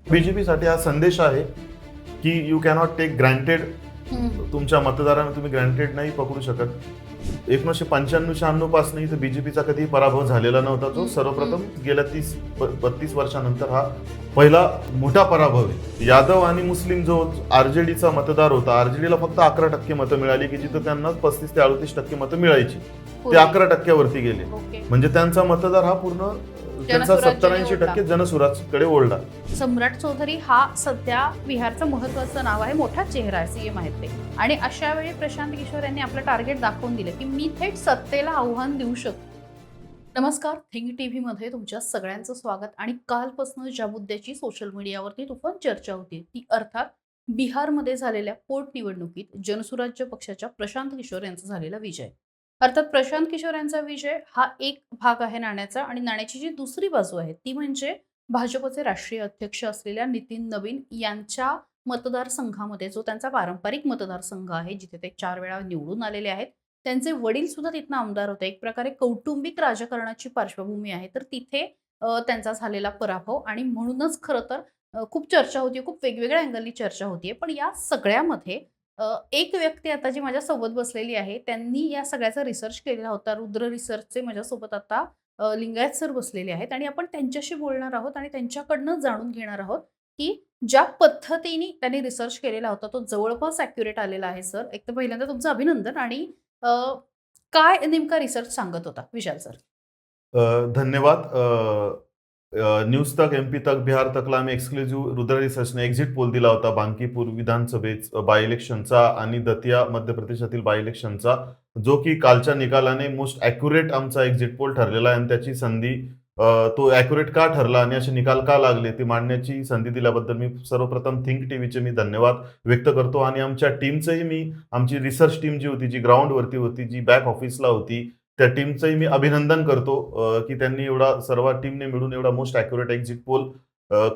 बीजेपीसाठी हा संदेश आहे की यू कॅनॉट टेक ग्रँटेड. तुमच्या मतदारांना तुम्ही ग्रँटेड नाही पकडू शकत. 1995-96 पासून इथं बीजेपीचा कधी पराभव झालेला नव्हता. जो सर्वप्रथम गेल्या 30-32 वर्षानंतर हा पहिला मोठा पराभव आहे. यादव आणि मुस्लिम जो आरजेडीचा मतदार होता, आरजेडीला फक्त 11% मतं मिळाली की जिथं त्यांना 35 ते 38% मतं मिळायची, ते 11%वरती गेले. म्हणजे त्यांचा मतदार हा पूर्ण त्यांचा 70-80% जनसुराजकडे ओढला. सम्राट चौधरी हा सध्या बिहारचं महत्वाचं नाव आहे, मोठा चेहरा आहे, सीएम आहेत ते. आणि अशा वेळी प्रशांत किशोर यांनी आपलं टार्गेट दाखवून दिलं की मी थेट सत्तेला आव्हान देऊ शकतो. नमस्कार, थिंक टीव्ही मध्ये तुमच्या सगळ्यांचं स्वागत. आणि कालपासून ज्या मुद्द्याची सोशल मीडियावरती तुफान चर्चा होती ती अर्थात बिहारमध्ये झालेल्या पोटनिवडणुकीत जनसुराज्य पक्षाच्या प्रशांत किशोर यांचा झालेला विजय. अर्थात प्रशांत किशोर यांचा विजय हा एक भाग आहे नाण्याचा, आणि नाण्याची जी दुसरी बाजू आहे ती म्हणजे भाजपचे राष्ट्रीय अध्यक्ष असलेल्या नितीन नवीन यांच्या मतदारसंघामध्ये, जो त्यांचा पारंपरिक मतदारसंघ आहे, जिथे ते 4 वेळा निवडून आलेले आहेत. त्यांचे वडील सुद्धा तिथनं आमदार होते. एक प्रकारे कौटुंबिक राजकारणाची पार्श्वभूमी आहे. तर तिथे त्यांचा झालेला पराभव, आणि म्हणूनच खरं तर खूप चर्चा होती, खूप वेगवेगळ्या अँगलनी चर्चा होतीये. पण या सगळ्यामध्ये एक व्यक्ती आता जी माझ्यासोबत बसलेली आहे, त्यांनी या सगळ्याचा रिसर्च केलेला होता. रुद्र रिसर्चचे माझ्यासोबत आता लिंगायत सर बसलेले आहेत, आणि आपण त्यांच्याशी बोलणार आहोत आणि त्यांच्याकडनं जाणून घेणार आहोत की ज्या पद्धतीने त्यांनी रिसर्च केलेला होता तो जवळपास ॲक्युरेट आलेला आहे. सर, एक तर पहिल्यांदा तुमचं अभिनंदन. आणि काय नेमका रिसर्च सांगत होता विशाल सर? धन्यवाद. न्यूज तक, एमपी तक, बिहार तकला आम्ही एक्सक्लुझिव्ह रुद्र रिसर्चने एक्झिट पोल दिला होता बांकीपूर विधानसभेत बाय इलेक्शनचा आणि दतिया मध्य प्रदेशातील बाय इलेक्शनचा, जो की कालच्या निकालाने मोस्ट ॲक्युरेट आमचा एक्झिट पोल ठरलेला आहे. आणि त्याची संधी, तो ॲक्युरेट का ठरला आणि असे निकाल का लागले ते मांडण्याची संधी दिल्याबद्दल मी सर्वप्रथम थिंक टीव्हीचे मी धन्यवाद व्यक्त करतो. आणि आमच्या टीमचंही मी, आमची रिसर्च टीम जी होती, जी ग्राउंडवरती होती, जी बॅक ऑफिसला होती, त्या टीमचंही मी अभिनंदन करतो की त्यांनी एवढा, सर्व टीमने मिळून एवढा मोस्ट ॲक्युरेट एक्झिट पोल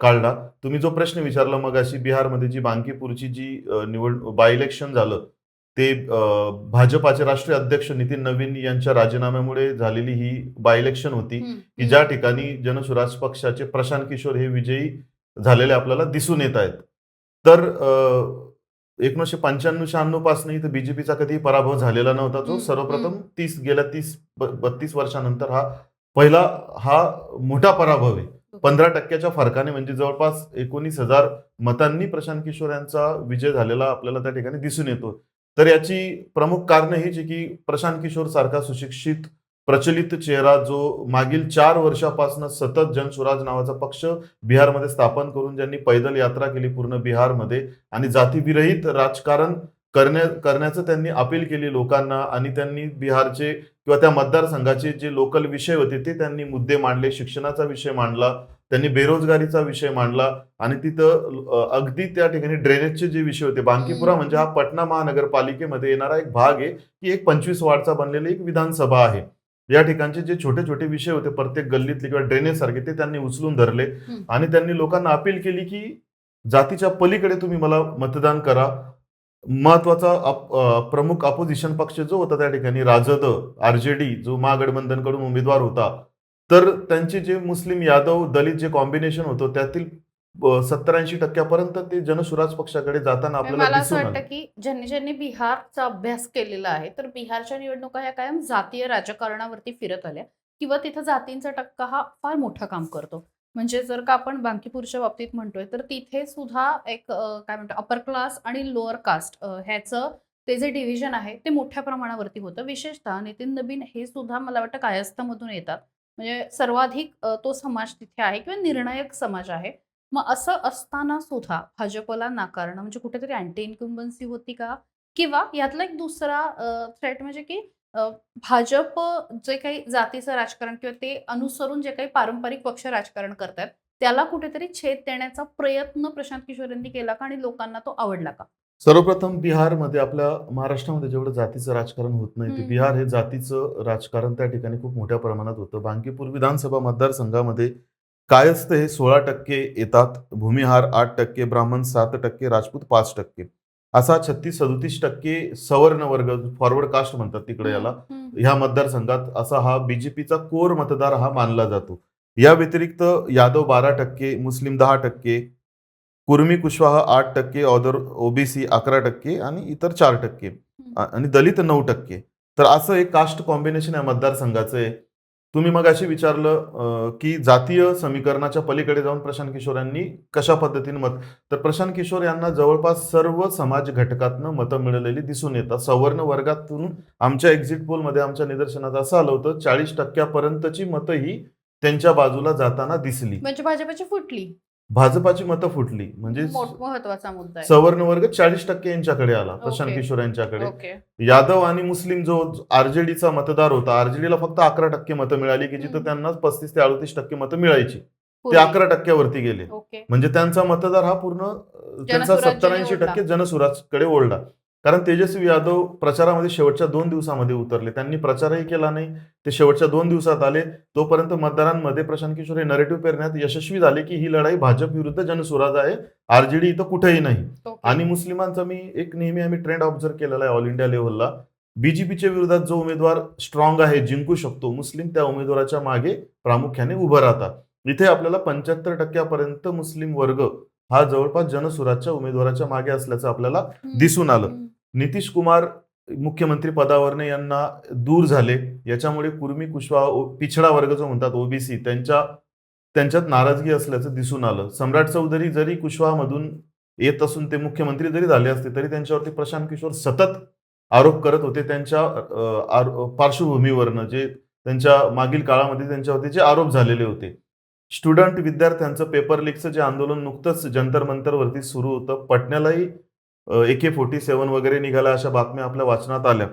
काढला. तुम्ही जो प्रश्न विचारला मग अशी, बिहारमध्ये जी बांकीपूरची जी बाय इलेक्शन झालं, ते भाजपाचे राष्ट्रीय अध्यक्ष नितीन नवीन यांच्या राजीनाम्यामुळे झालेली ही बाय इलेक्शन होती की ज्या ठिकाणी जनसुराज पक्षाचे प्रशांत किशोर हे विजयी झालेले आपल्याला दिसून येत आहेत. तर 1995-96 पासून इथं बीजेपीचा कधी पराभव झालेला नव्हता. जो सर्वप्रथम गेल्या 30-32 वर्षानंतर हा मोठा पराभव आहे. 15%च्या फरकाने, म्हणजे जवळपास 19,000 मतांनी प्रशांत किशोर यांचा विजय झालेला आपल्याला त्या ठिकाणी दिसून येतो. तर याची प्रमुख कारण हीच आहे की प्रशांत किशोर सारखा सुशिक्षित, प्रचलित चेहरा, जो मागील 4 वर्षापासून सतत जनसुराज नावाचा पक्ष बिहारमध्ये स्थापन करून ज्यांनी पैदल यात्रा केली पूर्ण बिहारमध्ये, आणि जातीविरहित राजकारण करण्याचं त्यांनी अपील केली लोकांना. आणि त्यांनी बिहारचे किंवा त्या मतदारसंघाचे जे लोकल विषय होते ते त्यांनी मुद्दे मांडले. शिक्षणाचा विषय मांडला, त्यांनी बेरोजगारीचा विषय मांडला, आणि तिथं अगदी त्या ठिकाणी ड्रेनेजचे जे विषय होते. बांकीपुरा म्हणजे हा पटना महानगरपालिकेमध्ये येणारा एक भाग आहे की एक 25 वॉर्डचा बनलेली एक विधानसभा आहे. या ठिकाणचे जे छोटे छोटे विषय होते प्रत्येक गल्लीतले किंवा ड्रेनेज सारखे, ते त्यांनी उचलून धरले. आणि त्यांनी लोकांना अपील केली की जातीच्या पलीकडे तुम्ही मला मतदान करा. महत्वाचा प्रमुख अपोजिशन पक्ष जो होता त्या ठिकाणी, राजद, आरजेडी, जो महागठबंधनकडून उमेदवार होता, तर त्यांचे जे मुस्लिम, यादव, दलित जे कॉम्बिनेशन होतं त्यातील 70-80% ते जनसुराज पक्षाकडे जाताना आपल्याला मला असं दिसून वाटतं आलं. की ज्यांनी बिहारचा अभ्यास केलेला आहे, तर बिहारच्या निवडणुका ह्या कायम जातीय राजकारणावरती फिरत आल्या, किंवा तिथं जातींचा टक्का हा फार मोठा काम करतो. म्हणजे जर का आपण बांकीपूरच्या बाबतीत म्हणतोय, तर तिथे सुद्धा एक काय म्हणतो, अपर क्लास आणि लोअर कास्ट ह्याचं ते जे डिव्हिजन आहे ते मोठ्या प्रमाणावरती होतं. विशेषतः नितीन नबीन हे सुद्धा मला वाटतं कायस्थामधून येतात. म्हणजे सर्वाधिक तो समाज तिथे आहे किंवा निर्णायक समाज आहे. मग असं असताना सुद्धा भाजपला नाकारणं म्हणजे कुठेतरी अँटी इन्कम्बन्सी होती का? किंवा यातला एक दुसरा थ्रेट म्हणजे की भाजप जे काही जातीचं राजकारण किंवा ते अनुसरून जे काही पारंपरिक पक्ष राजकारण करतात, त्याला कुठेतरी छेद देण्याचा प्रयत्न प्रशांत किशोर यांनी केला का, आणि लोकांना तो आवडला का? सर्वप्रथम बिहारमध्ये, आपल्या महाराष्ट्रामध्ये जेवढं जातीचं राजकारण होत नाही, ते बिहार हे जातीचं राजकारण त्या ठिकाणी खूप मोठ्या प्रमाणात होतं. बांकीपूर विधानसभा मतदारसंघामध्ये कायस्थ हे 16% येतात, भूमिहार 8%, ब्राह्मण 7%, राजपूत 5%. असा 36-37% सवर्ण वर्ग, फॉरवर्ड कास्ट म्हणतात तिकडे याला, ह्या मतदारसंघात असा हा बीजेपीचा कोर मतदार हा मानला जातो. या व्यतिरिक्त यादव 12%, मुस्लिम 10%, कुर्मी कुशवाहा 8%, ऑदर ओबीसी 11% आणि इतर 4%, आणि दलित 9%. तर असं एक कास्ट कॉम्बिनेशन या मतदारसंघाचं आहे. तुम्ही मग अशी विचारलं की जातीय समीकरणाच्या पलीकडे जाऊन प्रशांत किशोर यांनी कशा पद्धतीने मत, तर प्रशांत किशोर यांना जवळपास सर्व समाज घटकातनं मतं मिळालेली दिसून येतात. सवर्ण वर्गातून आमच्या एक्झिट पोलमध्ये आमच्या निदर्शनात असं आलं होतं 40%पर्यंतची मतं ही त्यांच्या बाजूला जाताना दिसली. म्हणजे भाजपची फुटली. भाजपाची मतं फुटली म्हणजे महत्वाचा मुद्दा आहे. सवर्ण वर्ग 40% यांच्याकडे आला, प्रशांत ओके. किशोर यांच्याकडे. ओके. यादव आणि मुस्लिम जो आरजेडीचा मतदार होता, आरजेडीला फक्त 11% मतं मिळाली, की जिथं हम्म. त्यांना 35 ते 38% मतं मिळायची, ते पूर्वी. 11%वरती गेले. ओके. म्हणजे त्यांचा मतदार हा पूर्ण त्यांचा जनसुराज्याने 70-80% जनसुराजकडे ओढला. कारण तेजस्वी यादव प्रचारामध्ये शेवटच्या 2 दिवसामध्ये उतरले, त्यांनी प्रचारही केला नाही, ते शेवटच्या 2 दिवसात आले. तोपर्यंत मतदारांमध्ये प्रशांत किशोर हे नरेटिव्ह पेरण्यात यशस्वी झाले की ही लढाई भाजप विरुद्ध जनसुराज आहे, आरजेडी इथं कुठेही नाही. ओके. आणि मुस्लिमांचा मी एक नेहमी आम्ही ट्रेंड ऑब्झर्व केलेला आहे ऑल इंडिया लेव्हलला. बीजेपीच्या विरोधात जो उमेदवार स्ट्रॉंग आहे, जिंकू शकतो, मुस्लिम त्या उमेदवाराच्या मागे प्रामुख्याने उभं राहतात. इथे आपल्याला 75% मुस्लिम वर्ग हा जवळपास जनसुराजच्या उमेदवाराच्या मागे असल्याचं आपल्याला दिसून आलं. नितीश कुमार मुख्यमंत्री पदावरने यांना दूर झाले, याच्यामुळे कुर्मी कुशवाहा पिछडा वर्ग जो म्हणतात ओबीसी त्यांच्यात नाराजगी असल्याचं दिसून आलं. सम्राट चौधरी जरी कुशवाहामधून येत असून ते मुख्यमंत्री जरी झाले असते तरी त्यांच्यावरती प्रशांत किशोर सतत आरोप करत होते त्यांच्या पार्श्वभूमीवरनं, जे त्यांच्या मागील काळामध्ये त्यांच्यावरती जे आरोप झालेले होते. स्टुडंट विद्यार्थ्यांचं पेपर लीकचं जे आंदोलन नुकतंच जंतर मंतरवरती सुरू होतं, पटण्यालाही AK-47 वगैरे निघाल्या अशा बातम्या आपल्या वाचनात आल्या.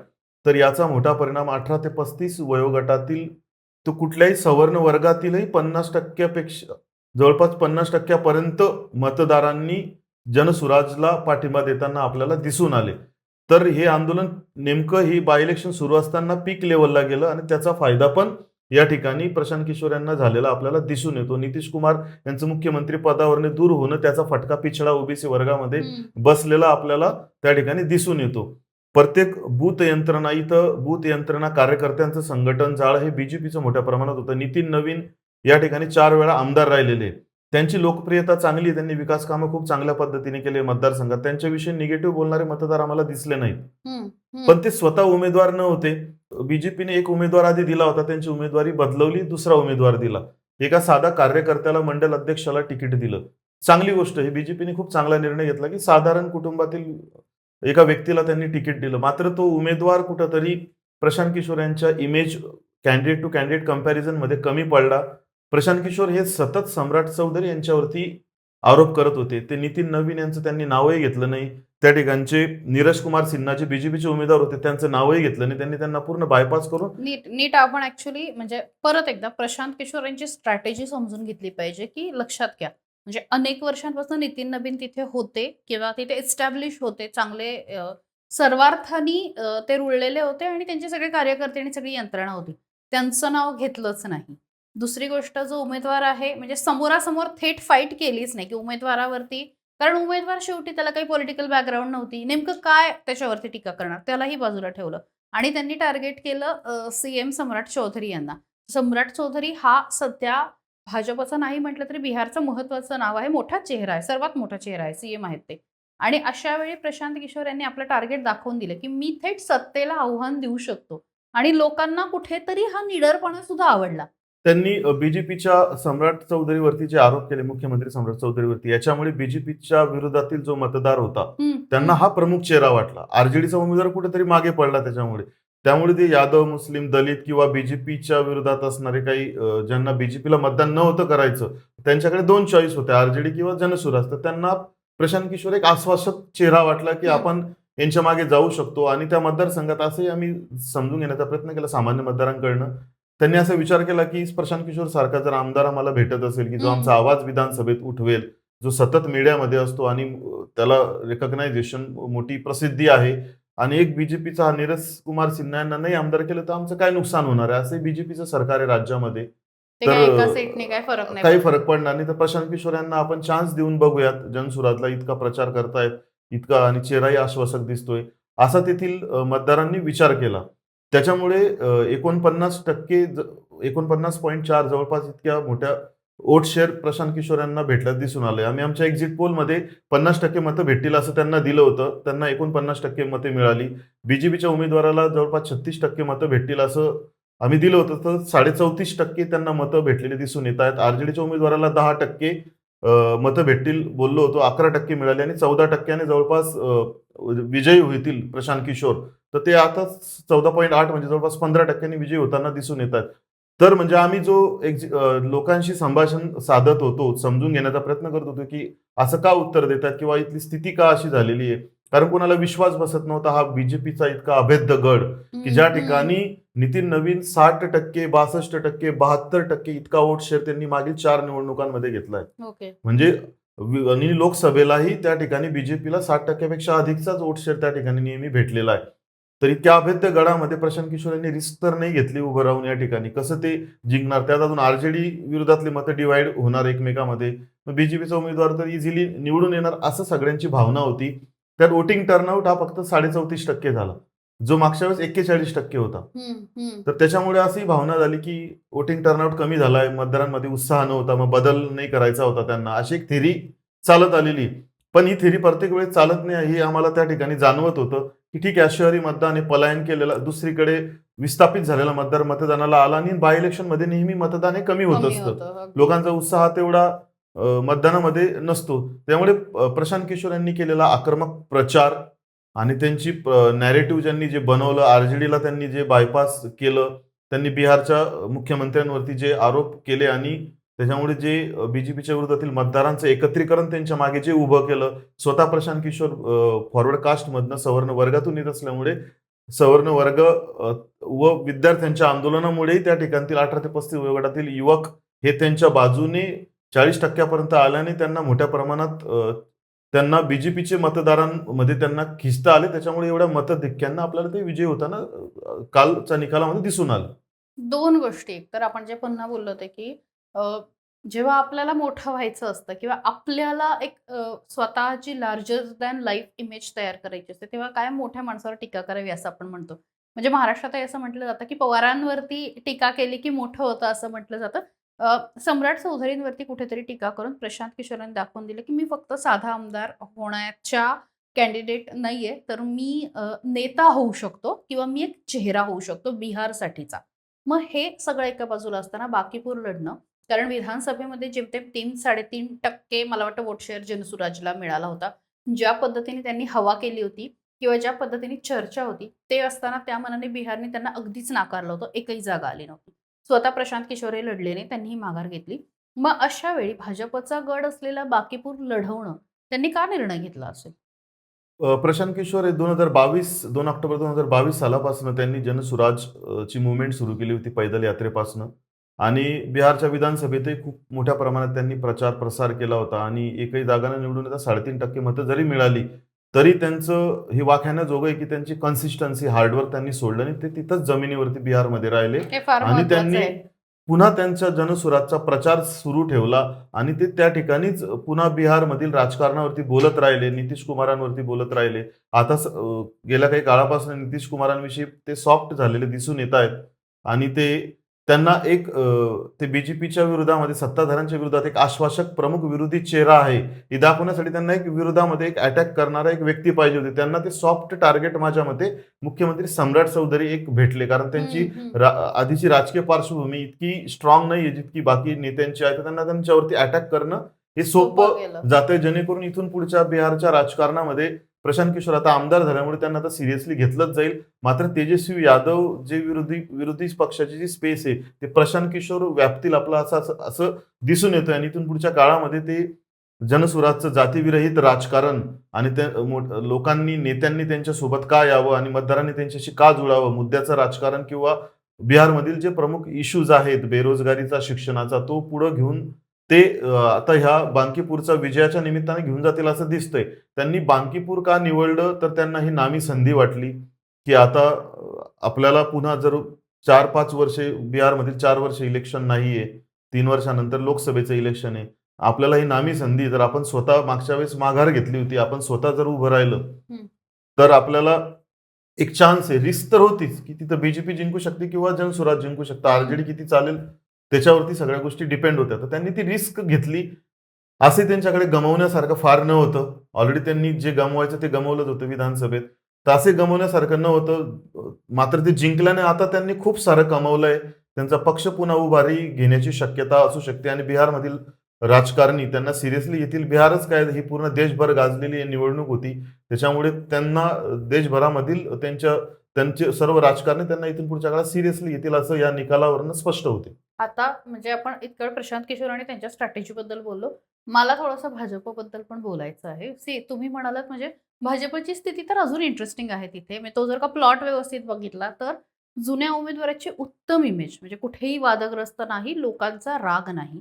तर याचा मोठा परिणाम 18 ते 35 वयोगटातील तो कुठल्याही सवर्ण वर्गातीलही 50% जवळपास 50% मतदारांनी जनसुराजला पाठिंबा देताना आपल्याला दिसून आले. तर हे आंदोलन नेमकं ही बाय इलेक्शन सुरू असताना पीक लेवलला गेलं आणि त्याचा फायदा पण या ठिकाणी प्रशांत किशोर यांना झालेला आपल्याला दिसून येतो. नितीश कुमार यांचं मुख्यमंत्री पदावरने दूर होणं, त्याचा फटका पिछडा ओबीसी वर्गामध्ये बसलेला आपल्याला त्या ठिकाणी दिसून येतो. प्रत्येक बूथ यंत्रणा कार्यकर्त्यांचं संघटन जाळ हे बीजेपीचं मोठ्या प्रमाणात होतं. नितीन नवीन या ठिकाणी 4 वेळा आमदार राहिलेले, त्यांची लोकप्रियता चांगली, त्यांनी विकास कामं खूप चांगल्या पद्धतीने केले मतदारसंघात. त्यांच्याविषयी निगेटिव्ह बोलणारे मतदार आम्हाला दिसले नाहीत, पण ते स्वतः उमेदवार न होते. बीजेपीने एक उमेदवार आधी दिला होता, त्यांची उमेदवारी बदलवली, दुसरा उमेदवार दिला, एका साधा कार्यकर्त्याला मंडल अध्यक्षाला तिकीट दिलं. चांगली गोष्ट आहे, बीजेपीने खूप चांगला निर्णय घेतला की साधारण कुटुंबातील एका व्यक्तीला त्यांनी तिकीट दिलं. मात्र तो उमेदवार कुठंतरी प्रशांत किशोर यांच्या image candidate to candidate comparison मध्ये कमी पडला. प्रशांत किशोर हे सतत सम्राट चौधरी यांच्यावरती आरोप करत होते. ते नितीन नवीन यांचं त्यांनी नावही घेतलं नाही. त्या ठिकाणचे नीरज कुमार सिन्हा जे बीजेपीचे उमेदवार होते त्यांचं नावही घेतलं नाही. त्यांनी त्यांना पूर्ण बायपास करून नीट आपण ऍक्च्युली म्हणजे परत एकदा प्रशांत किशोर यांची स्ट्रॅटेजी समजून घेतली पाहिजे की लक्षात घ्या, म्हणजे अनेक वर्षांपासून नितीन नवीन तिथे होते किंवा तिथे एस्टॅब्लिश होते, चांगले सर्वार्थानी ते रुळलेले होते आणि त्यांचे सगळे कार्यकर्ते आणि सगळी यंत्रणा होती, त्यांचं नाव घेतलंच नाही. दुसरी गोष्ट, जो उमेदवार आहे म्हणजे समोरासमोर थेट फाईट केलीच नाही की उमेदवारावरती, कारण उमेदवार शेवटी त्याला काही पॉलिटिकल बॅकग्राऊंड नव्हती, नेमकं काय त्याच्यावरती टीका करणार, त्यालाही बाजूला ठेवलं आणि त्यांनी टार्गेट केलं CM सम्राट चौधरी यांना. सम्राट चौधरी हा सध्या भाजपचं नाही म्हटलं तरी बिहारचं महत्वाचं नाव आहे, मोठा चेहरा आहे, सर्वात मोठा चेहरा आहे, CM आहेत ते. आणि अशा वेळी प्रशांत किशोर यांनी आपलं टार्गेट दाखवून दिलं की मी थेट सत्तेला आव्हान देऊ शकतो आणि लोकांना कुठेतरी हा निडरपणा सुद्धा आवडला. त्यांनी बीजेपीच्या सम्राट चौधरीवरती जे आरोप केले, मुख्यमंत्री सम्राट चौधरीवरती, याच्यामुळे बीजेपीच्या विरोधातील जो मतदार होता त्यांना हा प्रमुख चेहरा वाटला. आरजेडीचा उमेदवार कुठेतरी मागे पडला त्यामुळे ते यादव, मुस्लिम, दलित किंवा बीजेपीच्या विरोधात असणारे काही ज्यांना बीजेपीला मतदान नव्हतं करायचं, त्यांच्याकडे 2 चॉईस होते, आरजेडी किंवा जनसुराज. तर त्यांना प्रशांत किशोर एक आश्वासक चेहरा वाटला की आपण यांच्या मागे जाऊ शकतो. आणि त्या मतदारसंघात असंही आम्ही समजून घेण्याचा प्रयत्न केला सामान्य मतदारांकडनं. त्यांनी असा विचार केला की प्रशांत किशोर सारखा जर आमदार आम्हाला भेटत असेल की जो आमचा आवाज विधानसभेत उठवेल, जो सतत मीडियामध्ये असतो आणि त्याला रेकग्नायझेशन, मोठी प्रसिद्धी आहे, आणि एक बीजेपीचा हा नीरज कुमार सिन्हा यांना नाही आमदार केलं तर आमचं काय नुकसान होणार आहे, असे बीजेपीचं सरकार आहे राज्यामध्ये, तर काही फरक पडणार नाही. तर प्रशांत किशोर यांना आपण चान्स देऊन बघूयात, जनसुराजला इतका प्रचार करतायत, इतका आणि चेहराही आश्वासक दिसतोय, असा तेथील मतदारांनी विचार केला. त्याच्यामुळे 49.4 जवळपास इतक्या मोठ्या वोट शेअर प्रशांत किशोर यांना भेटल्याचं दिसून आलंय. आम्ही आमच्या एक्झिट पोलमध्ये 50% मतं भेटतील असं त्यांना दिलं होतं. त्यांना 49% मते मिळाली. बीजेपीच्या उमेदवाराला जवळपास 36% मतं भेटतील असं आम्ही दिलं होतं, तर 34.5% त्यांना मतं भेटलेली दिसून येत आहेत. आरजेडीच्या उमेदवाराला 10% मतं भेटतील बोललो होतो, 11% मिळाली आणि 14% जवळपास विजयी होतील प्रशांत किशोर. तर ते आता 14.8 म्हणजे जवळपास 15% विजयी होताना दिसून येत आहेत. तर म्हणजे आम्ही जो लोकांशी संभाषण साधत होतो, समजून घेण्याचा प्रयत्न करत होतो, की असं का उत्तर देतात किंवा इथली स्थिती का अशी झालेली आहे. कारण कोणाला विश्वास बसत नव्हता हा बीजेपीचा इतका अभेद्य गड, की ज्या ठिकाणी नितीन नवीन 60%, 62%, 72% इतका वोट शेअर त्यांनी मागील 4 निवडणुकांमध्ये घेतलाय. ओके. म्हणजे आणि लोकसभेलाही त्या ठिकाणी बीजेपीला 60% अधिकचाच वोट शेअर त्या ठिकाणी नेहमी भेटलेला आहे. तर इतक्या अभेद्य गडामध्ये प्रशांत किशोर यांनी रिस्क तर नाही घेतली उभं राहून या ठिकाणी. कसं ते जिंकणार? त्यात अजून आरजेडी विरोधातली मतं डिवाइड होणार एकमेकामध्ये. मग बीजेपीचा उमेदवार तर इझिली निवडून येणार असं सगळ्यांची भावना होती. त्यात वोटिंग टर्नआउट हा फक्त 34.5% झाला. जो मागच्या वेळेस 41% होता. तर त्याच्यामुळे अशी भावना झाली, की वोटिंग टर्नआउट कमी झालाय, मतदारांमध्ये उत्साह नव्हता, मग बदल नाही करायचा होता त्यांना, अशी एक थेरी चालत आलेली. पण ही थेरी प्रत्येक वेळेस चालत नाही हे आम्हाला त्या ठिकाणी जाणवत होतं, की ठीक आहे शहरी मतदान हे पलायन केलेला दुसरीकडे विस्थापित झालेला मतदार मतदानाला आला आणि बाय इलेक्शनमध्ये नेहमी मतदान हे कमी होत कमी असतं. होतं. अगदी. लोकांचा उत्साह तेवढा मतदानामध्ये नसतो. त्यामुळे प्रशांत किशोर यांनी केलेला आक्रमक प्रचार आणि त्यांची नॅरेटिव्ह ज्यांनी जे बनवलं, आरजेडीला त्यांनी जे बायपास केलं, त्यांनी बिहारच्या मुख्यमंत्र्यांवरती जे आरोप केले आणि त्याच्यामुळे जे बीजेपीच्या विरोधातील मतदारांचं एकत्रीकरण त्यांच्या मागे जे उभं केलं, स्वतः प्रशांत किशोर फॉरवर्ड कास्टमधनं सवर्ण वर्गातून येत असल्यामुळे सवर्ण वर्ग व विद्यार्थ्यांच्या आंदोलनामुळेही त्या ठिकाणतील 18 ते 35 वयोगटातील युवक हे त्यांच्या बाजूने 40% पर्यंत आल्याने त्यांना मोठ्या प्रमाणात त्यांना बीजेपीचे मतदारांमध्ये त्यांना खिचता आले. त्याच्यामुळे एवढ्या मतधिक्यांना आपल्याला ते विजयी होताना कालच्या निकालामध्ये दिसून आलं. 2 गोष्टी. एक तर आपण जे पुन्हा बोललो होतो, की जेव्हा आपल्याला मोठं व्हायचं असतं किंवा आपल्याला एक स्वतःची लार्जर दॅन लाईफ इमेज तयार करायची असते, तेव्हा कायम मोठ्या माणसावर टीका करावी असं आपण म्हणतो. म्हणजे महाराष्ट्रातही असं म्हटलं जातं, की पवारांवरती टीका केली की मोठं होतं असं म्हटलं जातं. सम्राट चौधरींवरती कुठेतरी टीका करून प्रशांत किशोरांनी दाखवून दिलं, की मी फक्त साधा आमदार होण्याच्या कॅन्डिडेट नाहीये, तर मी नेता होऊ शकतो किंवा मी एक चेहरा होऊ शकतो बिहारसाठीचा. मग हे सगळं एका बाजूला असताना बाकीपूर लढणं, कारण विधानसभेमध्ये जेमतेम 3-3.5% मला वाटतं वोट शेअर जनसुराजला मिळाला होता. ज्या पद्धतीने त्यांनी हवा केली होती किंवा ज्या पद्धतीने चर्चा होती, ते असताना त्या मानाने बिहारने त्यांना अगदीच नाकारलं होतं. एकही जागा आली नव्हती. स्वतः प्रशांत किशोर हे लढले नाही, त्यांनीही माघार घेतली. मग अशा वेळी भाजपचा गड असलेला बाकीपूर लढवणं त्यांनी का निर्णय घेतला असेल? प्रशांत किशोर हे 2 ऑक्टोबर 2022 सालापासून त्यांनी जनसुराज ची मूव्हमेंट सुरू केली होती पैदल यात्रेपासून आणि बिहारच्या विधानसभेतही खूप मोठ्या प्रमाणात त्यांनी प्रचार प्रसार केला होता आणि एकही जागा न निवडून येता 3.5% मतं जरी मिळाली तरी त्यांचं हे वाखाणण्याजोगं आहे की त्यांची कन्सिस्टन्सी हार्डवर्क त्यांनी सोडलं आणि ते तिथंच जमिनीवरती बिहारमध्ये राहिले हे फार आणि महत्वाचं त्यांनी आहे. पुन्हा त्यांच्या जनसुराजचा प्रचार सुरू ठेवला आणि ते त्या ठिकाणीच पुन्हा बिहारमधील राजकारणावरती बोलत राहिले, नितीश कुमारांवरती बोलत राहिले. आता गेल्या काही काळापासून नितीश कुमारांविषयी ते सॉफ्ट झालेले दिसून येत आहेत आणि ते त्यांना एक ते बीजेपीच्या विरोधामध्ये सत्ताधाऱ्यांच्या विरोधात एक आश्वासक प्रमुख विरोधी चेहरा आहे हे दाखवण्यासाठी त्यांना एक विरोधामध्ये एक अटॅक करणारा एक व्यक्ती पाहिजे होती. त्यांना ते सॉफ्ट टार्गेट माझ्या मते मुख्यमंत्री सम्राट चौधरी एक भेटले कारण त्यांची आधीची राजकीय पार्श्वभूमी इतकी स्ट्रॉंग नाहीये जितकी बाकी नेत्यांची आहे. तर त्यांना त्यांच्यावरती अटॅक करणं हे सोपं सोपं गेलं. जाते जेणेकरून इथून पुढच्या बिहारच्या राजकारणामध्ये प्रशांत किशोर आता आमदार झाल्यामुळे त्यांना आता सिरियसली घेतलंच जाईल. मात्र तेजस्वी यादव जे विरोधी पक्षाची जी स्पेस आहे ते प्रशांत किशोर व्यापतील आपलं असं असं दिसून येतं आणि इथून पुढच्या काळामध्ये ते जनसुराजचं जातीविरहित राजकारण आणि ते लोकांनी नेत्यांनी त्यांच्यासोबत का यावं आणि मतदारांनी त्यांच्याशी का जुळावं मुद्द्याचं राजकारण किंवा बिहारमधील जे प्रमुख इश्यूज आहेत बेरोजगारीचा शिक्षणाचा तो पुढे घेऊन ते आता ह्या बांकीपूरचा विजयाच्या निमित्ताने घेऊन जातील असं दिसतंय. त्यांनी बांकीपूर का निवडलं तर त्यांना ही नामी संधी वाटली की आता आपल्याला पुन्हा जर 4-5 वर्षे बिहारमधील 4 वर्ष इलेक्शन नाहीये 3 वर्षानंतर लोकसभेचं इलेक्शन आहे. आपल्याला ही नामी संधी जर आपण स्वतः मागच्या वेळेस माघार घेतली होती आपण स्वतः जर उभं राहिलं तर आपल्याला एक चान्स आहे. रिस्क तर होतीच की तिथं बीजेपी जिंकू शकते किंवा जनसुराज जिंकू शकतं. आरजेडी किती चालेल त्याच्यावरती सगळ्या गोष्टी डिपेंड होत्या. तर त्यांनी ती रिस्क घेतली. असे त्यांच्याकडे गमावण्यासारखं फार नव्हतं. ऑलरेडी त्यांनी जे गमवायचं ते गमावलंच होतं विधानसभेत. तर असे गमावण्यासारखं नव्हतं. मात्र ते जिंकल्याने आता त्यांनी खूप सारं कमावलंय. त्यांचा पक्ष पुन्हा उभारी घेण्याची शक्यता असू शकते आणि बिहारमधील राजकारणी त्यांना सिरियसली घेतील. बिहारच काय, ही पूर्ण देशभर गाजलेली निवडणूक होती. त्याच्यामुळे त्यांना देशभरामधील त्यांचे सर्व राजकारणी त्यांना इथून पुढच्या काळात सिरियसली घेतील असं या निकालावरून स्पष्ट होते. आता म्हणजे आपण इतकं वेळ प्रशांत किशोर आणि त्यांच्या स्ट्रॅटेजीबद्दल बोललो. मला थोडंसं भाजपबद्दल पण बोलायचं आहे. तुम्ही म्हणालात म्हणजे भाजपची स्थिती तर अजून इंटरेस्टिंग आहे तिथे. म्हणजे तो जर का प्लॉट व्यवस्थित बघितला तर जुन्या उमेदवाराची उत्तम इमेज, म्हणजे कुठेही वादग्रस्त नाही, लोकांचा राग नाही.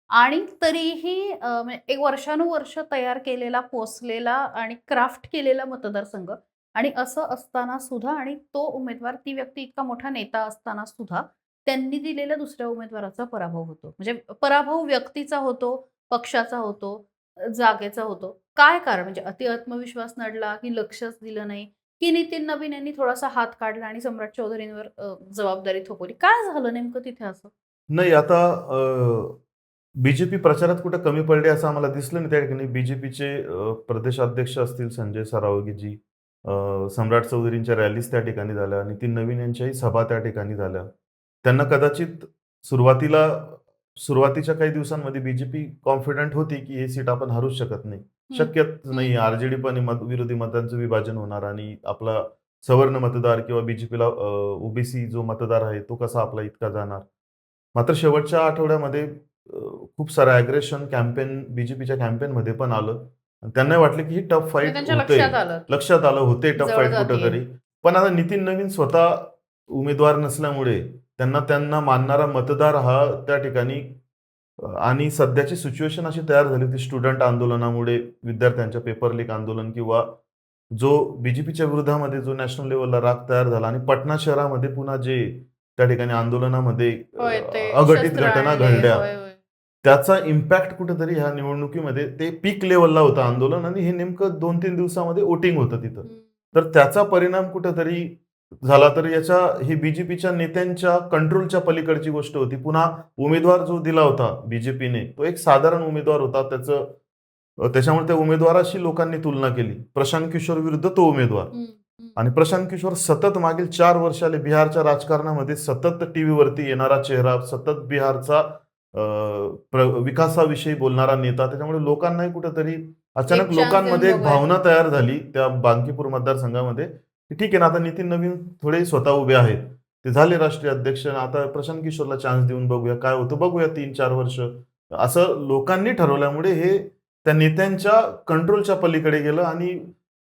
आणि तरीही म्हणजे एक वर्षानुवर्ष तयार केलेला, पोसलेला आणि क्राफ्ट केलेला मतदारसंघ, आणि असं असताना सुद्धा, आणि तो उमेदवार, ती व्यक्ती इतका मोठा नेता असताना सुद्धा त्यांनी दिलेल्या दुसऱ्या उमेदवाराचा पराभव होतो. म्हणजे पराभव व्यक्तीचा होतो, पक्षाचा होतो, जागेचा होतो. काय कारण? म्हणजे अति आत्मविश्वास नडला, की लक्षच दिलं नाही, की नितीन नवीन यांनी थोडासा हात काढला आणि सम्राट चौधरींवर जबाबदारी थोपवली? काय झालं नेमकं तिथे असं? नाही आता बीजेपी प्रचारात कुठे कमी पडले असं आम्हाला दिसलं नाही. त्या ठिकाणी बीजेपीचे प्रदेशाध्यक्ष असतील संजय सरावगीजी, सम्राट चौधरींच्या रॅलीज त्या ठिकाणी झाल्या, नितीन नवीन यांच्याही सभा त्या ठिकाणी झाल्या. त्यांना कदाचित सुरुवातीला सुरुवातीच्या काही दिवसांमध्ये बीजेपी कॉन्फिडंट होती की हे सीट आपण हारूच शकत नाही. शक्यच नाही. आरजेडी पण विरोधी मतांचं विभाजन होणार आणि आपला सवर्ण मतदार किंवा बीजेपीला ओबीसी जो मतदार आहे तो कसा आपला इतका जाणार. मात्र शेवटच्या आठवड्यामध्ये खूप सारं अग्रेशन कॅम्पेन बीजेपीच्या कॅम्पेनमध्ये पण आलं. आणि त्यांनाही वाटलं की ही टफ म्हणजे फाईट त्यांच्या होते. लक्षात आलं, की लक्षात आलं होते टफ जड फाईट जातीये. कुठेतरी. पण आता नितीन नवीन स्वतः उमेदवार नसल्यामुळे त्यांना मानणारा मतदार हा त्या ठिकाणी आणि सध्याची सिच्युएशन अशी तयार झाली होती स्टुडंट आंदोलनामुळे, विद्यार्थ्यांच्या पेपर लीक आंदोलन किंवा जो बीजेपीच्या विरोधामध्ये जो नॅशनल लेव्हलला राग तयार झाला आणि पटना शहरामध्ये पुन्हा जे त्या ठिकाणी आंदोलनामध्ये होय, ते अघटित शस्त्र घटना आणले. घडल्या. होय, होय. त्याचा इम्पॅक्ट कुठेतरी ह्या निवडणुकीमध्ये ते पीक लेव्हलला होतं आंदोलन आणि हे नेमकं 2-3 दिवसामध्ये वोटिंग होतं तिथं. तर त्याचा परिणाम कुठेतरी झाला. तर ही बीजेपीच्या नेत्यांच्या कंट्रोलच्या पलीकडची गोष्ट होती. पुन्हा उमेदवार जो दिला होता बीजेपीने तो एक साधारण उमेदवार होता. त्याच्यामुळे त्या उमेदवाराशी लोकांनी तुलना केली. प्रशांत किशोर विरुद्ध तो उमेदवार. आणि प्रशांत किशोर सतत मागील 4 वर्षाले बिहारच्या राजकारणामध्ये सतत टीव्हीवरती येणारा चेहरा, सतत बिहारचा विकासाविषयी बोलणारा नेता. त्याच्यामुळे लोकांनाही कुठेतरी अचानक एक लोकांमध्ये chance एक देऊन भावना तयार झाली त्या बांकीपूर मतदारसंघामध्ये, की ठीक आहे ना, आता नितीन नवीन थोडे स्वतः उभे आहेत. ते झाले राष्ट्रीय अध्यक्ष. आता प्रशांत किशोरला चान्स देऊन बघूया काय होतं, बघूया 3-4 वर्ष. असं लोकांनी ठरवल्यामुळे हे त्या नेत्यांच्या कंट्रोलच्या पलीकडे गेलं आणि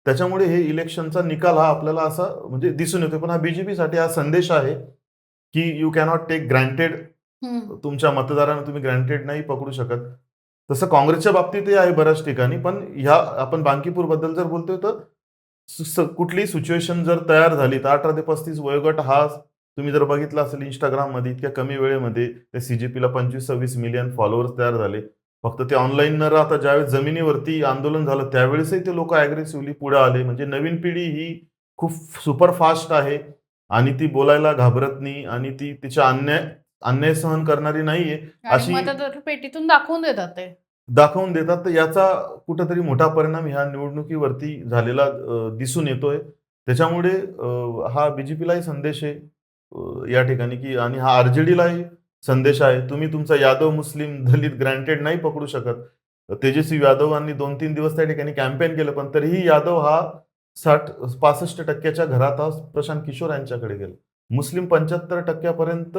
त्याच्यामुळे हे इलेक्शनचा निकाल हा आपल्याला असा म्हणजे दिसून येतो. पण हा बीजेपीसाठी हा संदेश आहे, की यू कॅनॉट टेक ग्रँटेड. तुमच्या मतदारांना तुम्ही ग्रँटेड नाही पकडू शकत. तसं काँग्रेसच्या बाबतीतही आहे बऱ्याच ठिकाणी. पण ह्या आपण बांकीपूर बद्दल जर बोलतोय तर कुठलीही सिच्युएशन जर तयार झाली तर 18 ते 35 वयोगट हा तुम्ही जर बघितला असेल इंस्टाग्राममध्ये इतक्या कमी वेळेमध्ये त्या सीजेपीला 25-26 मिलियन फॉलोअर्स तयार झाले. फक्त ते ऑनलाईन न राहता ज्यावेळेस जमिनीवरती आंदोलन झालं त्यावेळेसही ते लोक अग्रेसिव्हली पुढे आले. म्हणजे नवीन पिढी ही खूप सुपर फास्ट आहे आणि ती बोलायला घाबरत नाही आणि ती तिच्या अन्याय सहन करणारी नाहीये आणि अशी मतदार पेटीतून दाखवून देतात ते. दाखवून देतात. तर याचा कुठेतरी मोठा परिणाम ह्या निवडणुकीवरती झालेला दिसून येतोय. त्याच्यामुळे हा बीजेपीलाही संदेश आहे या ठिकाणी, की आणि हा आरजेडीलाही संदेश आहे. तुम्ही तुमचा यादव, मुस्लिम, दलित ग्रँटेड नाही पकडू शकत. तेजस्वी यादवांनी 2-3 दिवस त्या ठिकाणी कॅम्पेन केलं, पण तरीही यादव हा 60-65% घरात हा प्रशांत किशोर यांच्याकडे गेला. मुस्लिम 75% पर्यंत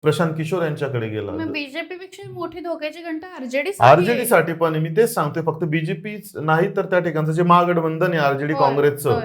प्रशांत किशोर यांच्याकडे गेला. मग बीजेपी-पेक्षा मोठी धोक्याची घंटा आरजेडी आरजेडी साठी पण आहे. मी तेच सांगतोय. फक्त बीजेपी नाही तर त्या ठिकाणचं जे महागठबंधन आहे आरजेडी काँग्रेसचं,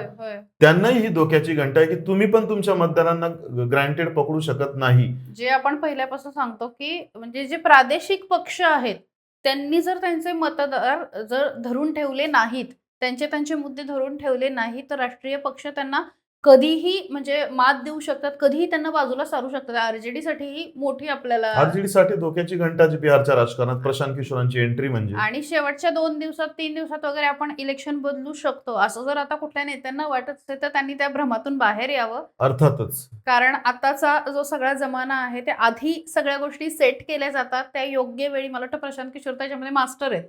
त्यांनाही ही धोक्याची घंटा आहे, की तुम्ही पण तुमच्या मतदारांना ग्रँटेड पकडू शकत नाही. जे आपण पहिल्यापासून सांगतो, की म्हणजे जे प्रादेशिक पक्ष आहेत त्यांनी जर त्यांचे मतदार जर धरून ठेवले नाहीत, त्यांचे मुद्दे धरून ठेवले नाही, तर राष्ट्रीय पक्ष त्यांना कधीही म्हणजे मात देऊ शकतात, कधीही त्यांना बाजूला सारू शकतात. आरजेडीसाठी ही मोठी आपल्याला आरजेडीसाठी धोक्याची घंटा जी बिहारच्या राजकारणात प्रशांत किशोरांची एंट्री म्हणजे आणि शेवटच्या 2 दिवसात 3 दिवसात वगैरे आपण इलेक्शन बदलू शकतो असं जर आता कुठल्या नेत्यांना वाटत असेल तर त्यांनी त्या भ्रमातून बाहेर यावं. अर्थातच कारण आताचा जो सगळा जमाना आहे ते आधी सगळ्या गोष्टी सेट केल्या जातात त्या योग्य वेळी. मला वाटतं प्रशांत किशोर त्याच्यामध्ये मास्टर आहेत.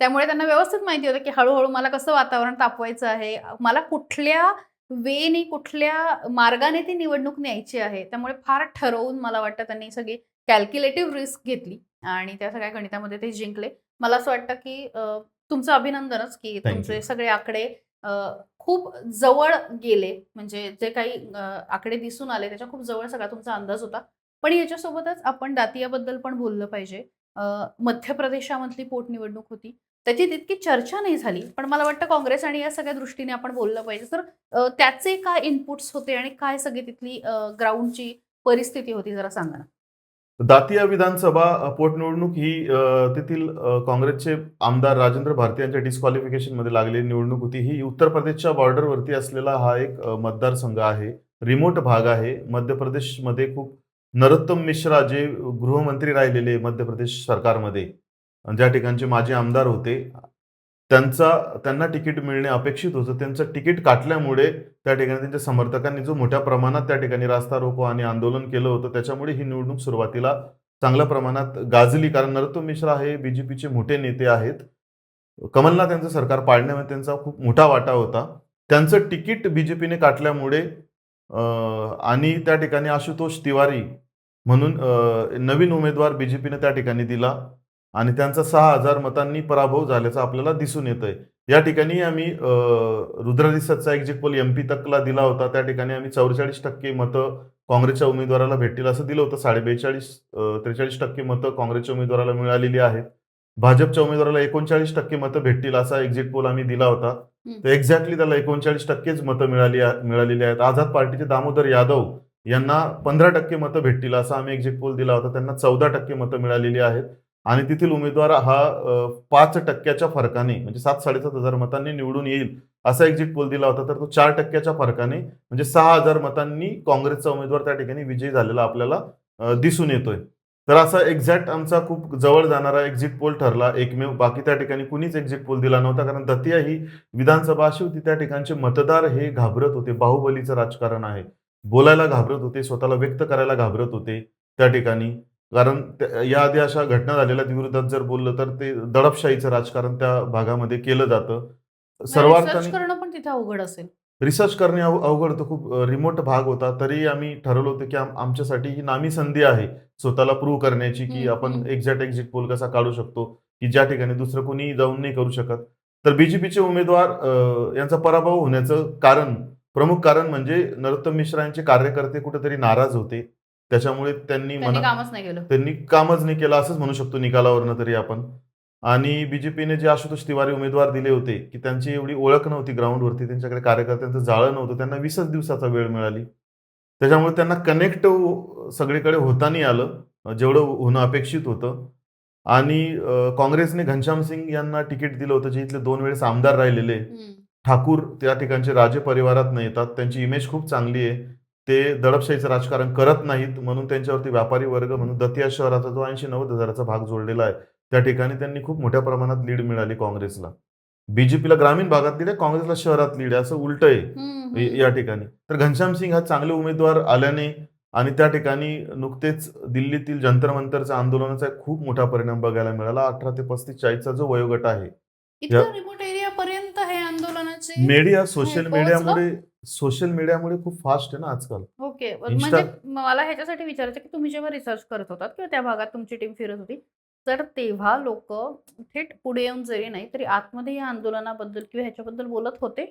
त्यामुळे त्यांना व्यवस्थित माहिती होतं की हळूहळू मला कसं वातावरण तापवायचं आहे, मला कुठल्या वेनी कुठल्या मार्गाने ती निवडणूक न्यायची आहे. त्यामुळे फार ठरवून मला वाटतं त्यांनी सगळी कॅल्क्युलेटिव्ह रिस्क घेतली आणि त्या सगळ्या गणितामध्ये ते जिंकले. मला असं वाटतं की तुमचं अभिनंदनच की Thank तुमचे you. सगळे आकडे खूप जवळ गेले. म्हणजे जे काही आकडे दिसून आले त्याच्या खूप जवळ सगळा तुमचा अंदाज होता. पण याच्यासोबतच आपण दातियाबद्दल पण बोललं पाहिजे. मध्य प्रदेशामधली पोटनिवडणूक होती. त्याची तितकी चर्चा नाही झाली. पण मला वाटतं काँग्रेस आणि या सगळ्या दृष्टीने आपण बोललं पाहिजे. तर त्याचे काय इनपुट्स होते आणि काय सगळी तिथली ग्राउंडची परिस्थिती होती जरा सांगा ना? दातिया विधानसभा पोटनिवडणूक ही तेथील काँग्रेसचे आमदार राजेंद्र भारती यांच्या डिस्क्वालिफिकेशन मध्ये लागलेली निवडणूक होती. ही उत्तर प्रदेशच्या बॉर्डरवरती असलेला हा एक मतदारसंघ आहे. रिमोट भाग आहे. मध्य प्रदेशमध्ये खूप नरोत्तम मिश्रा जे गृहमंत्री राहिलेले मध्य प्रदेश सरकारमध्ये, ज्या ठिकाणचे माजी आमदार होते, त्यांना तिकीट मिळणे अपेक्षित होतं. त्यांचं तिकीट काटल्यामुळे त्या ठिकाणी त्यांच्या समर्थकांनी जो मोठ्या प्रमाणात त्या ठिकाणी रास्ता रोको आणि आंदोलन केलं होतं, त्याच्यामुळे ही निवडणूक सुरुवातीला चांगल्या प्रमाणात गाजली. कारण नरोत्तम मिश्रा हे बीजेपीचे मोठे नेते आहेत. कमलनाथ यांचं सरकार पाडण्यामध्ये त्यांचा खूप मोठा वाटा होता. त्यांचं तिकीट बीजेपीने काटल्यामुळे आणि त्या ठिकाणी आशुतोष तिवारी म्हणून नवीन उमेदवार बीजेपीने त्या ठिकाणी दिला आणि त्यांचा 6,000 मतांनी पराभव झाल्याचं आपल्याला दिसून येतंय. या ठिकाणी आम्ही रुद्ररिसदचा एक्झिट पोल एमपी तकला दिला होता. त्या ठिकाणी आम्ही 44% मतं काँग्रेसच्या उमेदवाराला भेटतील असं दिलं होतं. 43% मतं काँग्रेसच्या उमेदवाराला मिळालेली आहेत. भाजपच्या उमेदवाराला 39% मतं भेटतील असा एक्झिट पोल आम्ही दिला होता. तर एक्झॅक्टली त्याला 39%च मतं मिळालेली आहेत. आझाद पार्टीचे दामोदर यादव यांना 15% मतं भेटतील असा आम्ही एक्झिट पोल दिला होता. त्यांना 14% मतं मिळालेली आहेत. आणि तेथील उमेदवार हा 5% फरकाने म्हणजे 7,000-7,500 मतांनी निवडून येईल असा एक्झिट पोल दिला होता. तर तो 4% फरकाने म्हणजे 6,000 मतांनी काँग्रेसचा उमेदवार त्या ठिकाणी विजयी झालेला आपल्याला दिसून येतोय. तर असा एक्झॅक्ट आमचा खूप जवळ जाणारा एक्झिट पोल ठरला एकमेव. बाकी त्या ठिकाणी कुणीच एक्झिट पोल दिला नव्हता. कारण दतिया ही विधानसभा अशी होती, त्या ठिकाणचे मतदार हे घाबरत होते. बाहुबलीचं राजकारण आहे. बोलायला घाबरत होते, स्वतःला व्यक्त करायला घाबरत होते त्या ठिकाणी. कारण याआधी अशा घटना झालेल्या विरोधात जर बोललं तर ते दडपशाहीचं राजकारण त्या भागामध्ये केलं जातं. रिसर्च सर्वार्थाने करणं पण तिथे अवघड असेल. रिसर्च करणे अवघड होतं. खूप रिमोट भाग होता. तरी आम्ही ठरवलं होतं, की आमच्यासाठी ही नामी संधी आहे स्वतःला प्रूव्ह करण्याची, की आपण एक्झॅक्ट एक्झिट पोल कसा काढू शकतो, की ज्या ठिकाणी दुसरं कोणी जाऊन नाही करू शकत. तर बीजेपीचे उमेदवार यांचा पराभव होण्याचं प्रमुख कारण म्हणजे नरोत्तम मिश्रा यांचे कार्यकर्ते कुठेतरी नाराज होते. त्याच्यामुळे त्यांनी कामच नाही केलं. त्यांनी कामच नाही केलं असंच म्हणू शकतो निकालावरनं तरी आपण. आणि बीजेपीने जे आशुतोष तिवारी उमेदवार दिले होते, की त्यांची एवढी ओळख नव्हती ग्राउंडवरती, त्यांच्याकडे कार्यकर्त्यांचं जाळं नव्हतं. त्यांना 20च दिवसाचा वेळ मिळाली. त्याच्यामुळे त्यांना कनेक्ट सगळीकडे होता नाही आलं, जेवढं होणं अपेक्षित होतं. आणि काँग्रेसने घनश्याम सिंग यांना तिकीट दिलं होतं, जे इथले 2 वेळेस आमदार राहिलेले. ठाकूर त्या ठिकाणचे राजे परिवारातनं येतात. त्यांची इमेज खूप चांगली आहे. ते दडपशाहीचं राजकारण करत नाहीत म्हणून त्यांच्यावरती व्यापारी वर्ग म्हणून दतिया शहराचा जो 80-90 हजाराचा भाग जोडलेला आहे, त्या ठिकाणी त्यांनी खूप मोठ्या प्रमाणात लीड मिळाली काँग्रेसला. बीजेपीला ग्रामीण भागात लीड आहे, काँग्रेसला शहरात लीड आहे, असं उलटं आहे या ठिकाणी. तर घनश्याम सिंग हा चांगले उमेदवार आल्याने आणि त्या ठिकाणी नुकतेच दिल्लीतील जंतर मंतरच्या आंदोलनाचा एक खूप मोठा परिणाम बघायला मिळाला. 18 ते 35-40चा जो वयोगट आहे, इतक्या रिमोट एरिया पर्यंत हे आंदोलनाचे मीडिया पोहोचलं? सोशल मीडियामुळे खूप फास्ट आहे ना आजकाल. ओके. इन्स्टा म्हणजे मला ह्याच्यासाठी विचारायचं की तुम्ही जेव्हा रिसर्च करत होतात किंवा त्या भागात तुमची टीम फिरत होती, तर तेव्हा लोकं थेट पुढे येऊन जरी नाही, तरी आतमध्ये या आंदोलनाबद्दल किंवा ह्याच्याबद्दल बोलत होते?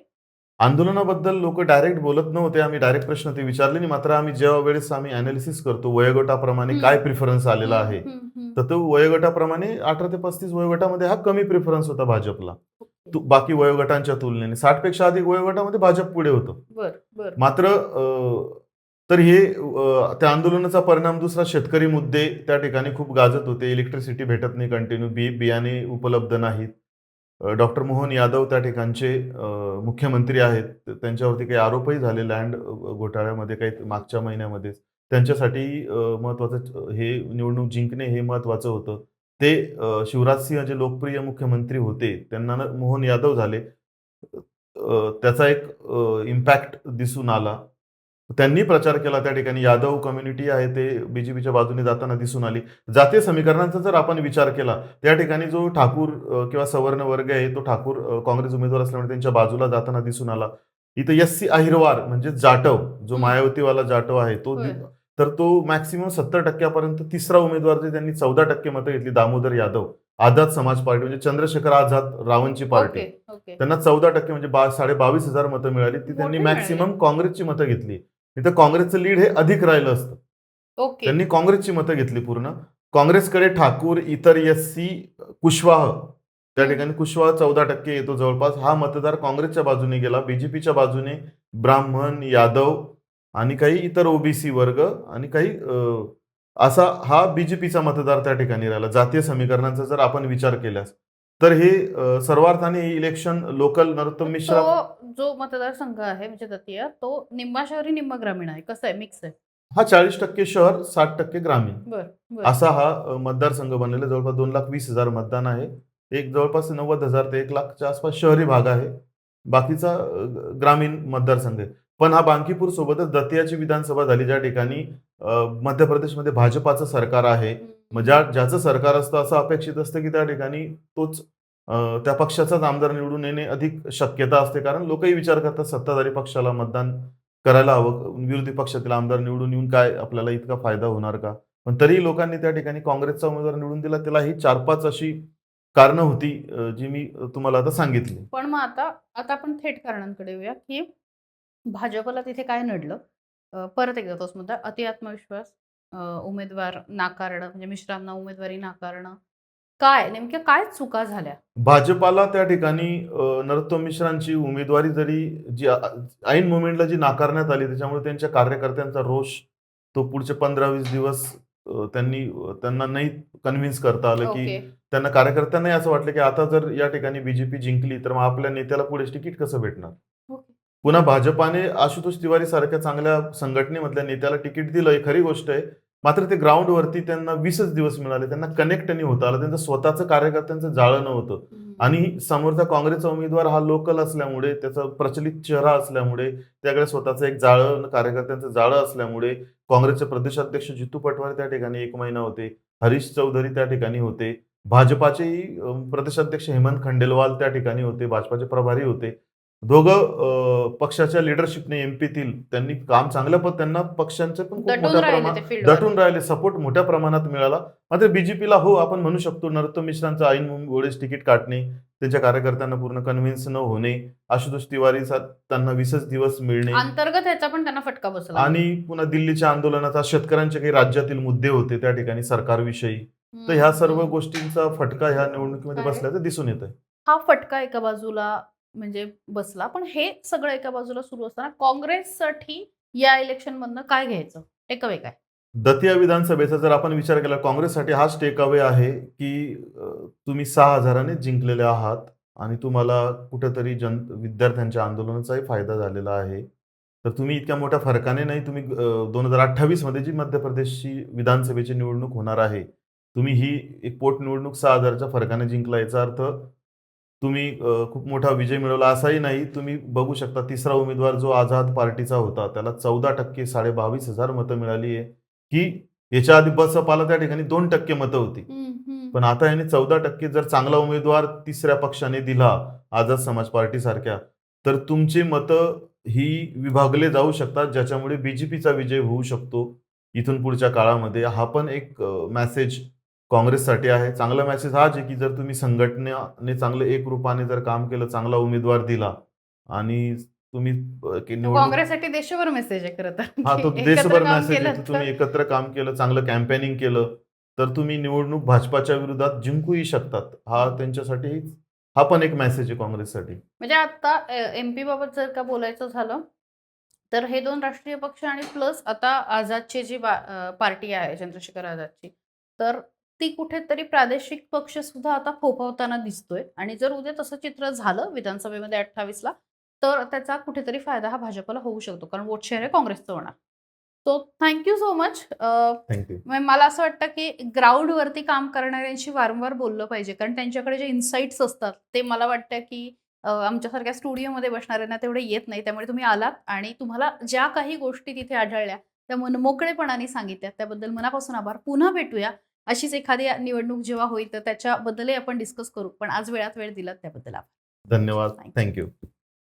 आंदोलनाबद्दल लोकं डायरेक्ट बोलत नव्हते. आम्ही डायरेक्ट प्रश्न ते विचारले नाही. मात्र आम्ही जेव्हा वेळेस आम्ही एनालिसिस करतो वयोगटाप्रमाणे हं. काय प्रिफरन्स आलेला हं, आहे, हं, हं. तर तो वयोगटाप्रमाणे 18 ते 35 वयोगटामध्ये हा कमी प्रिफरन्स होता भाजपला. ओके. बाकी वयोगटांच्या तुलनेने 60 पेक्षा अधिक वयोगटामध्ये भाजप पुढे होतं. बरं, बरं. मात्र तर हे त्या आंदोलनाचा परिणाम दुसरा शेतकरी मुद्दे त्या ठिकाणी खूप गाजत होते. इलेक्ट्रिसिटी भेटत नाही कंटिन्यू, बियाणे उपलब्ध नाहीत. डॉक्टर मोहन यादव त्या ठिकाणचे मुख्यमंत्री आहेत. त्यांच्यावरती काही आरोपही झाले लँड घोटाळ्यामध्ये काही मागच्या महिन्यामध्येच. त्यांच्यासाठी महत्त्वाचं हे निवडणूक जिंकणे हे महत्त्वाचं होतं. ते शिवराज सिंह जे लोकप्रिय मुख्यमंत्री होते, त्यांना मोहन यादव झाले. त्याचा एक इम्पॅक्ट दिसून आला. त्यांनी प्रचार केला त्या ठिकाणी. यादव कम्युनिटी आहे ते बीजेपीच्या बाजूने जाताना दिसून आली. जातीय समीकरणांचा जर आपण विचार केला, त्या ठिकाणी जो ठाकूर किंवा सवर्ण वर्ग आहे, तो ठाकूर काँग्रेस उमेदवार असल्यामुळे त्यांच्या बाजूला जाताना दिसून आला. इथं एस-सी अहिरवार म्हणजे जाटव, जो हं. मायावतीवाला जाटव आहे, होय. तर तो मॅक्सिमम 70% पर्यंत तिसरा उमेदवार जे त्यांनी 14% मतं घेतली, दामोदर यादव. आझाद समाज पार्टी म्हणजे चंद्रशेखर आझाद रावांची पार्टी. Okay, okay. त्यांना 14% म्हणजे 22,500 मतं मिळाली. ती त्यांनी मोठे मॅक्सिमम मिळाले. काँग्रेसची मतं घेतली. इथं काँग्रेसचं लीड हे अधिक राहिलं असतं. ओके. त्यांनी काँग्रेसची मतं घेतली पूर्ण. काँग्रेसकडे ठाकूर, इतर एस-सी, कुशवाह, त्या हं. ठिकाणी कुशवाह 14% येतो जवळपास. हा मतदार काँग्रेसच्या बाजूने गेला. बीजेपीच्या बाजूने ब्राह्मण, यादव आणि काही इतर ओबीसी वर्ग आणि काही असा हा बीजेपीचा मतदार त्या ठिकाणी राहिला. जातीय समीकरणांचा जर आपण विचार केल्यास. तर हे सर्वार्थाने इलेक्शन लोकल नरोत्तम मिश्रा तो जो मतदारसंघ आहे म्हणजे दतिया, तो निम्मा शहरी निम्मा ग्रामीण आहे. कसं आहे? मिक्स आहे. हा 40% शहर, 60% ग्रामीण. बरं, बरं. असा हा मतदारसंघ बनलेला आहे. जवळपास 2,20,000 मतदान आहे. एक जवळपास 90,000 ते 1,00,000च्या आसपास शहरी भाग आहे. बाकीचा ग्रामीण मतदारसंघ आहे. पण हा बांकीपूर सोबतच दतियाची विधानसभा झाली, ज्या ठिकाणी मध्य प्रदेशमध्ये भाजपाचं सरकार आहे. मग ज्याचं सरकार असतं असं अपेक्षित असतं, की त्या ठिकाणी तोच त्या पक्षाचाच आमदार निवडून येणे अधिक शक्यता असते. कारण लोकही विचार करतात सत्ताधारी पक्षाला मतदान करायला हवं. विरोधी पक्षातील आमदार निवडून येऊन काय आपल्याला इतका फायदा होणार का? पण तरीही लोकांनी त्या ठिकाणी काँग्रेसचा उमेदवार निवडून दिला. त्याला ही 4-5 अशी कारणं होती, जी मी तुम्हाला आता सांगितली. पण मग आता आता आपण थेट कारणांकडे येऊया, की भाजपला तिथे काय नडलं? परत एकदा तोच मुद्दा, अति आत्मविश्वास, उमेदवार नाकारणं म्हणजे मिश्रांना उमेदवारी नाकारणं. काय नेमक्या काय चुका झाल्या? भाजपाला त्या ठिकाणी नरोत्तम मिश्रांची उमेदवारी जरी जी ऐन मोमेंटला जी नाकारण्यात आली, त्याच्यामुळे त्यांच्या कार्यकर्त्यांचा रोष तो पुढचे 15-20 दिवस त्यांना नाही कन्व्हिन्स करता आलं, की ओके. त्यांना कार्यकर्त्यांनाही असं वाटलं, की आता जर या ठिकाणी बीजेपी जिंकली, तर मग आपल्या नेत्याला पुढे तिकीट कसं भेटणार? ओके. पुन्हा भाजपाने आशुतोष तिवारी सारख्या चांगल्या संघटनेमधल्या नेत्याला तिकीट दिलं, ही खरी गोष्ट आहे. मात्र ते ग्राउंडवरती त्यांना 20च दिवस मिळाले. त्यांना कनेक्ट नाही होता आलं. त्यांचं स्वतःचं कार्यकर्त्यांचं जाळं नव्हतं. हं. आणि समोरचा काँग्रेसचा उमेदवार हा लोकल असल्यामुळे, त्याचा प्रचलित चेहरा असल्यामुळे, त्याकडे स्वतःचं एक जाळं, कार्यकर्त्यांचं जाळं असल्यामुळे, काँग्रेसचे प्रदेशाध्यक्ष जितू पटवार त्या ठिकाणी 1 महिना होते. हरीश चौधरी त्या ठिकाणी होते. भाजपाचेही प्रदेशाध्यक्ष हेमंत खंडेलवाल त्या ठिकाणी होते. भाजपाचे प्रभारी होते. दोघं पक्षाच्या लीडरशिपने एमपीतील त्यांनी काम चांगलं, पण त्यांना पक्षांचे पण खूप दटून मोठ्या राहिले ते फील्डवर. दटून राहिले. सपोर्ट मोठ्या प्रमाणात मिळाला. मात्र बीजेपीला हो, आपण म्हणू शकतो नरोत्तम मिश्रांचं ऐन वेळेस तिकीट काढणे, त्यांच्या कार्यकर्त्यांना पूर्ण कन्व्हिन्स न होणे, आशुतोष तिवारी त्यांना 20च दिवस मिळणे अंतर्गत ह्याचा पण त्यांना फटका बसला. आणि पुन्हा दिल्लीच्या आंदोलनाचा शेतकऱ्यांचे काही राज्यातील मुद्दे होते त्या ठिकाणी सरकारविषयी. तर हं, ह्या सर्व हं. गोष्टींचा फटका ह्या निवडणुकीमध्ये काय? बसल्याचं दिसून येतंय. हा फटका एका बाजूला म्हणजे बसला. पण हे सगळं एका बाजूला सुरू असताना काँग्रेससाठी या इलेक्शनमधनं काय घ्यायचं? टेकअवे काय? दतिया विधानसभेचा जर आपण विचार केला, काँग्रेससाठी हाच टेक अवे आहे, की तुम्ही 6,000 ने जिंकलेले आहात आणि तुम्हाला कुठेतरी विद्यार्थ्यांच्या आंदोलनाचाही फायदा झालेला आहे. तर तुम्ही इतक्या मोठ्या फरकाने नाही, तुम्ही 2028 मध्ये जी मध्य प्रदेशची विधानसभेची निवडणूक होणार आहे, तुम्ही ही एक पोटनिवडणूक 6,000च्या फरकाने जिंकला. याचा अर्थ तुम्ही खूप मोठा विजय मिळवला असाही नाही. तुम्ही बघू शकता तिसरा उमेदवार जो आझाद पार्टीचा होता, त्याला 14% 22,500 मतं मिळाली आहे. की याच्या आधी बसपाला त्या ठिकाणी 2% मतं होती. हं, हं. पण आता याने 14% जर चांगला उमेदवार तिसऱ्या पक्षाने दिला, आझाद समाज पार्टीसारख्या, तर तुमची मतं ही विभागले जाऊ शकतात, ज्याच्यामुळे बीजेपीचा विजय होऊ शकतो इथून पुढच्या काळामध्ये. हा पण एक मेसेज काँग्रेससाठी आहे. चांगला मेसेज हाच आहे, की जर तुम्ही संघटनेने चांगलं एकरूपाने जर काम केलं, चांगला उमेदवार दिला आणि तुम्ही निवडणूक काँग्रेससाठी देशभर मेसेज आहे खरं तर. हां, तो की एकत्र देशभर काम मेसेज केलं आहे, की तर तुम्ही एकत्र काम केलं, चांगलं कॅम्पेनिंग केलं, तर तुम्ही निवडणूक भाजपाच्या विरोधात जिंकूही शकतात. हा त्यांच्यासाठी हा पण एक मेसेज आहे काँग्रेससाठी. म्हणजे आता एम-पी बाबत जर का बोलायचं झालं, तर हे 2 राष्ट्रीय पक्ष आणि प्लस आता आझादची जी पार्टी आहे चंद्रशेखर आझादची, तर ती कुठेतरी प्रादेशिक पक्ष सुद्धा आता फोफावताना दिसतोय आणि जर उद्या तसं चित्र झालं विधानसभेमध्ये 28ला तर त्याचा कुठेतरी फायदा हा भाजपला होऊ शकतो कारण वोट शेअर हे काँग्रेसचं होणार. So thank you so much. Thank you. मला असं वाटतं की ग्राउंडवरती काम करणाऱ्यांशी वारंवार बोललं पाहिजे कारण त्यांच्याकडे जे इन्साइट्स असतात ते मला वाटतं की आमच्यासारख्या स्टुडिओमध्ये बसणाऱ्यांना तेवढे येत नाही. त्यामुळे तुम्ही आलात आणि तुम्हाला ज्या काही गोष्टी तिथे आढळल्या त्या मनमोकळेपणाने सांगितल्या त्याबद्दल मनापासून आभार. पुन्हा भेटूया. अशीच एखादी निवडणूक जेव्हा होईल तर त्याच्याबद्दलही आपण डिस्कस करू. पण आज वेळात वेळ दिलात त्याबद्दल आभार. धन्यवाद. थँक्यू.